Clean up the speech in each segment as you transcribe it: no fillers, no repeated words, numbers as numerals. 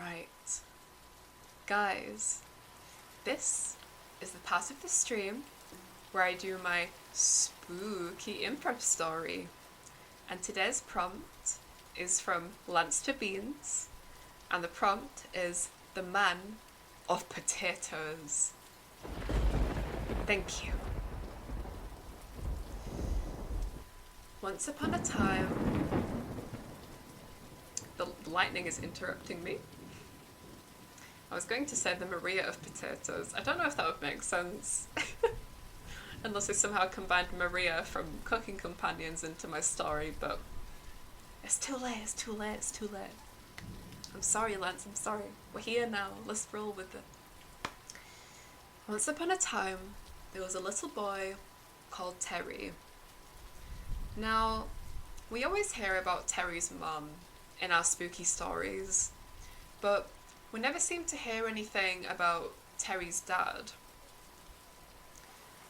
Right. Guys, this is the part of the stream where I do my spooky improv story. And today's prompt is from Lance to Beans, and the prompt is the man of potatoes. Thank you. Once upon a time, the lightning is interrupting me. I was going to say the Maria of potatoes. I don't know if that would make sense. Unless I somehow combined Maria from Cooking Companions into my story, but it's too late, it's too late, it's too late. I'm sorry, Lance, I'm sorry. We're here now, let's roll with it. Once upon a time, there was a little boy called Terry. Now, we always hear about Terry's mum in our spooky stories, but we never seem to hear anything about Terry's dad.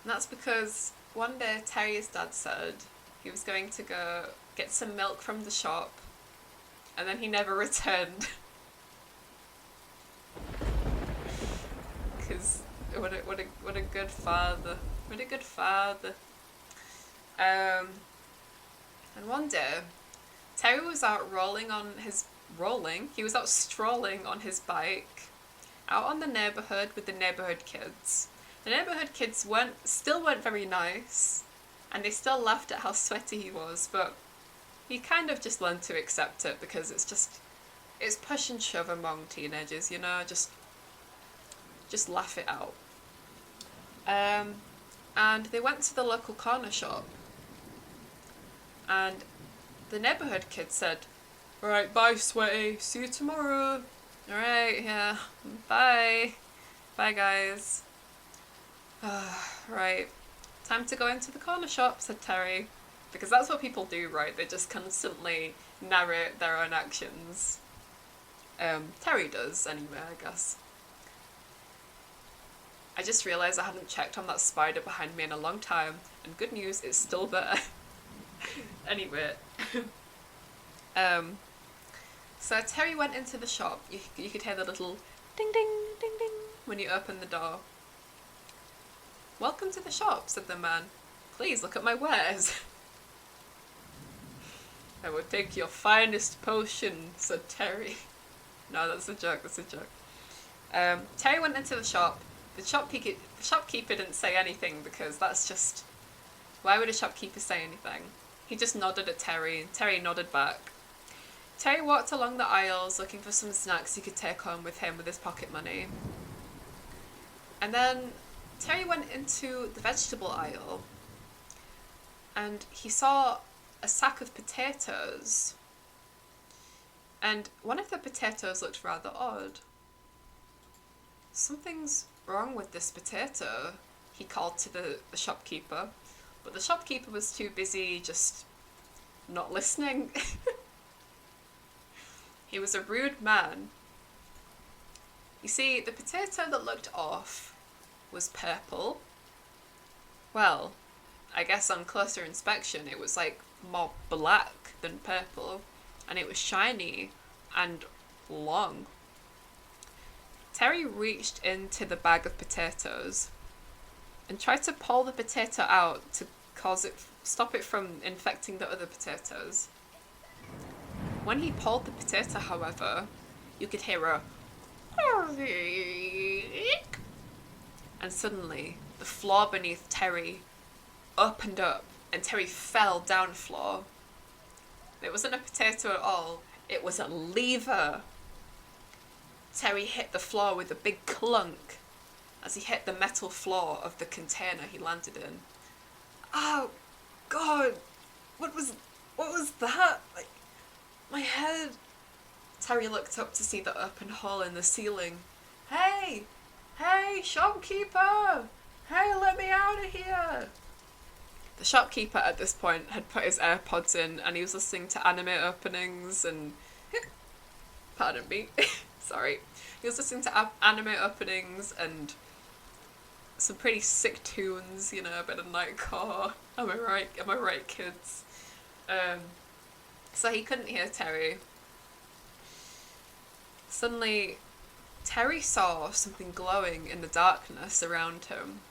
And that's because one day Terry's dad said he was going to go get some milk from the shop, and then he never returned. Because what a good father. What a good father. And one day, Terry was out he was out strolling on his bike, out on the neighbourhood with the neighbourhood kids. The neighbourhood kids still weren't very nice, and they still laughed at how sweaty he was, but he kind of just learned to accept it because it's push and shove among teenagers, you know, just laugh it out. And they went to the local corner shop, and the neighbourhood kid said, "Right, bye, sweaty, see you tomorrow." "Alright, yeah, bye. Bye, guys." Right, time to go into the corner shop, said Terry. Because that's what people do, right? They just constantly narrate their own actions. Terry does, anyway, I guess. I just realised I hadn't checked on that spider behind me in a long time, and good news, it's still there. Anyway. So Terry went into the shop. You could hear the little ding ding ding ding when you open the door. "Welcome to the shop," said the man. "Please look at my wares." "I will take your finest potion," said Terry. No, that's a joke, that's a joke. Terry went into the shop. The shopkeeper didn't say anything because that's just... Why would a shopkeeper say anything? He just nodded at Terry, and Terry nodded back. Terry walked along the aisles looking for some snacks he could take home with him with his pocket money. And then Terry went into the vegetable aisle, and he saw a sack of potatoes. And one of the potatoes looked rather odd. "Something's wrong with this potato," he called to the shopkeeper. But the shopkeeper was too busy just not listening. He was a rude man. You see, the potato that looked off was purple. Well, I guess on closer inspection it was like more black than purple, and it was shiny and long. Terry reached into the bag of potatoes and tried to pull the potato out to stop it from infecting the other potatoes. When he pulled the potato, however, you could hear a and suddenly the floor beneath Terry opened up and Terry fell down the floor. It wasn't a potato at all, it was a lever. Terry hit the floor with a big clunk as he hit the metal floor of the container he landed in. Oh God, what was that? Like, my head. Terry looked up to see the open hole in the ceiling. Hey, shopkeeper! Hey, let me out of here! The shopkeeper at this point had put his AirPods in and he was listening to anime openings and... Pardon me. Sorry. He was listening to anime openings and some pretty sick tunes, you know, a bit of Nightcore. Am I right, kids? So he couldn't hear Terry. Suddenly, Terry saw something glowing in the darkness around him.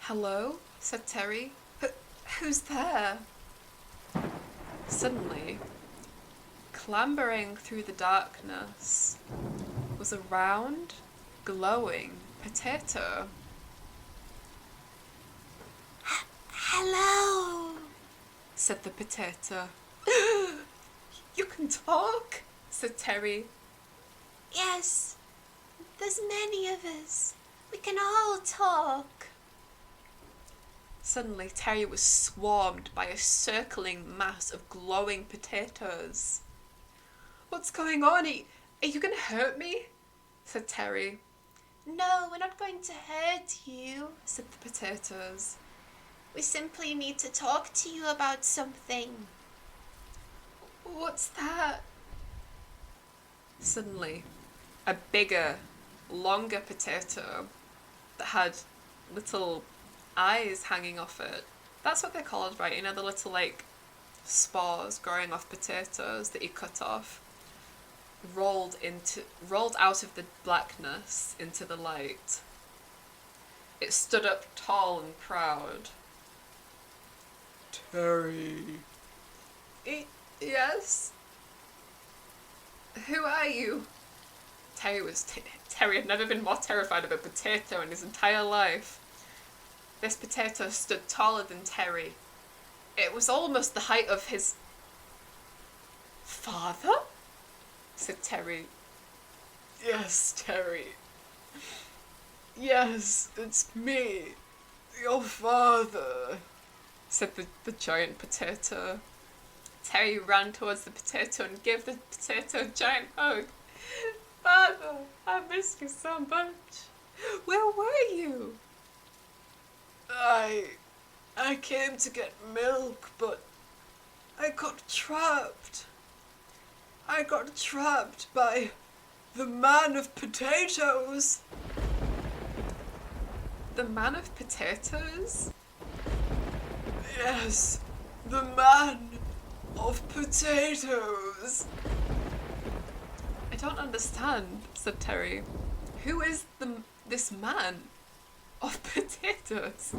"Hello?" said Terry. Who's there?" Suddenly, clambering through the darkness, was a round, glowing potato. "Hello," said the potato. "You can talk?" said Terry. "Yes, there's many of us. We can all talk." Suddenly, Terry was swarmed by a circling mass of glowing potatoes. "What's going on? Are you going to hurt me?" said Terry. "No, we're not going to hurt you," said the potatoes. "We simply need to talk to you about something." "What's that?" Suddenly, a bigger, longer potato that had little eyes hanging off it. That's what they're called, right? You know, the little, like, spores growing off potatoes that you cut off. Rolled out of the blackness into the light. It stood up tall and proud. "Terry." "Yes?" "Who are you?" Terry had never been more terrified of a potato in his entire life. This potato stood taller than Terry. It was almost the height of his father, said Terry. "Yes, Terry. Yes, it's me, your father," said the giant potato. Terry ran towards the potato and gave the potato a giant hug. "Father, I miss you so much. Where were you?" I came to get milk, but I got trapped. I got trapped by the man of potatoes." "The man of potatoes?" "Yes, the man of potatoes." "I don't understand," said Terry. "Who is this man of potatoes?"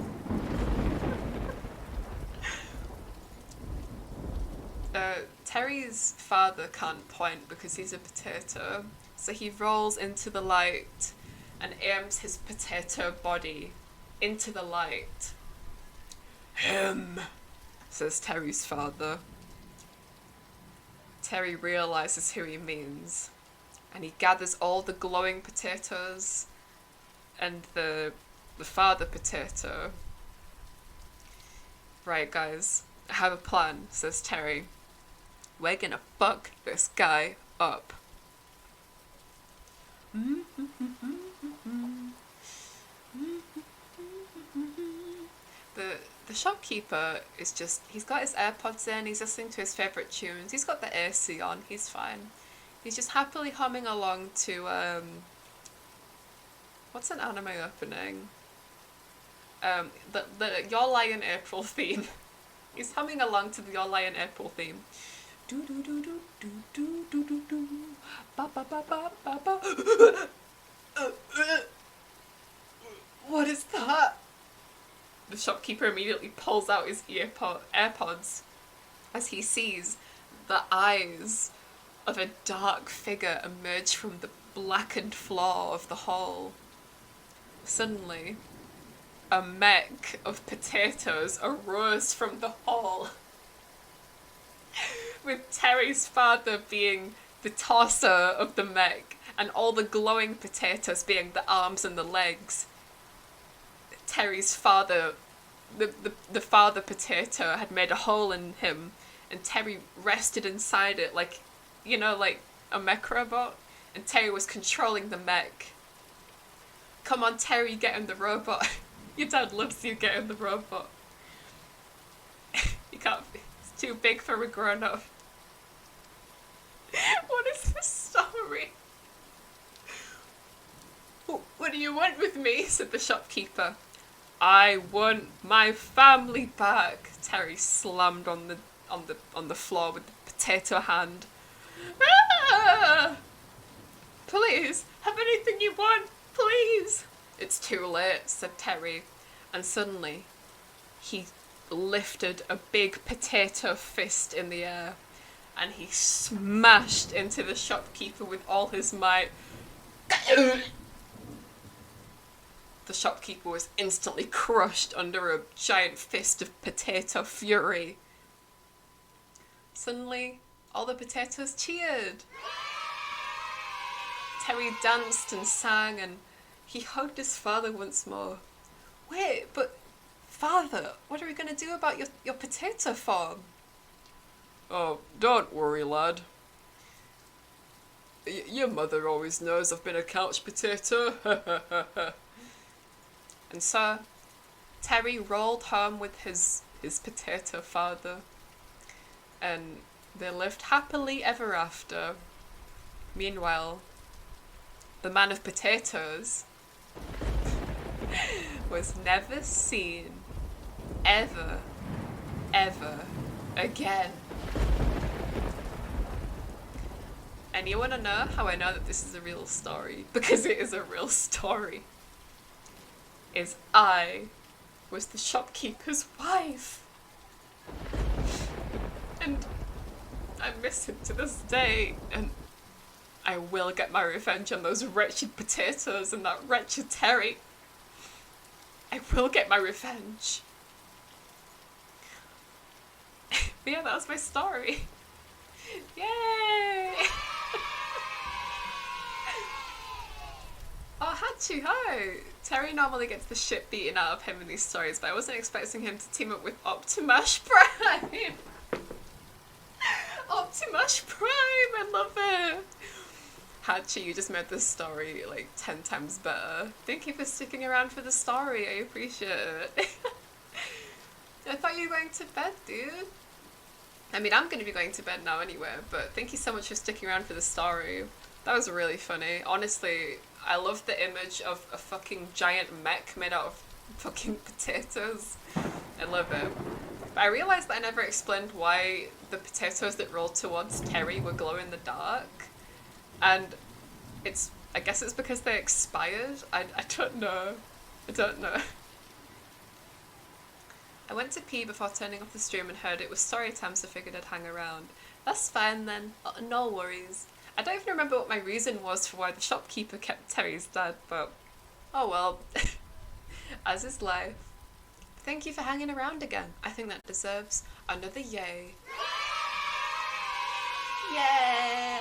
Terry's father can't point because he's a potato, so he rolls into the light and aims his potato body into the light. "Him," says Terry's father. Terry realizes who he means, and he gathers all the glowing potatoes and the father potato. "Right, guys, I have a plan," says Terry. "We're gonna fuck this guy up." The shopkeeper is he's got his AirPods in, he's listening to his favourite tunes, he's got the AC on, he's fine. He's just happily humming along to, what's an anime opening? The Your Lie in April theme. He's humming along to the Your Lie in April theme. Do do do do do do do do do ba ba ba ba ba ba. What is that? The shopkeeper immediately pulls out his AirPods as he sees the eyes of a dark figure emerge from the blackened floor of the hall. Suddenly, a mech of potatoes arose from the hall, with Terry's father being the tosser of the mech and all the glowing potatoes being the arms and the legs. Terry's father, the father potato had made a hole in him, and Terry rested inside it like, you know, like a mech robot, and Terry was controlling the mech. "Come on, Terry, get in the robot. Your dad loves you, get in the robot." You can't, it's too big for a grown-up. What is this story? "What do you want with me?" said the shopkeeper. "I want my family back." Terry slammed on the floor with the potato hand. "Ah!" Please, have anything you want, please. It's too late, said Terry, and suddenly he lifted a big potato fist in the air and he smashed into the shopkeeper with all his might. The shopkeeper was instantly crushed under a giant fist of potato fury. Suddenly, all the potatoes cheered. Terry danced and sang and he hugged his father once more. Wait, but Father, what are we going to do about your potato farm? Oh, don't worry, lad. Your mother always knows I've been a couch potato. And so, Terry rolled home with his potato father, and they lived happily ever after. Meanwhile, the man of potatoes was never seen ever again. And you want to know how I know that this is a real story? Because it is a real story. Is I was the shopkeeper's wife. And I miss him to this day, and I will get my revenge on those wretched potatoes and that wretched Terry. I will get my revenge. But yeah, that was my story. Yay! Oh, Hachi, hi! Terry normally gets the shit beaten out of him in these stories, but I wasn't expecting him to team up with Optimus Prime! Optimus Prime! I love it! Hachi, you just made this story like 10 times better. Thank you for sticking around for the story, I appreciate it. I thought you were going to bed, dude. I mean, I'm going to be going to bed now anyway, but thank you so much for sticking around for the story. That was really funny. Honestly, I love the image of a fucking giant mech made out of fucking potatoes. I love it. But I realised that I never explained why the potatoes that rolled towards Terry were glow in the dark. And I guess it's because they expired. I don't know. I don't know. I went to pee before turning off the stream and heard it was story time, so figured I'd hang around. That's fine then. No worries. I don't even remember what my reason was for why the shopkeeper kept Terry's dad, but oh well. As is life. Thank you for hanging around again. I think that deserves another yay. Yay!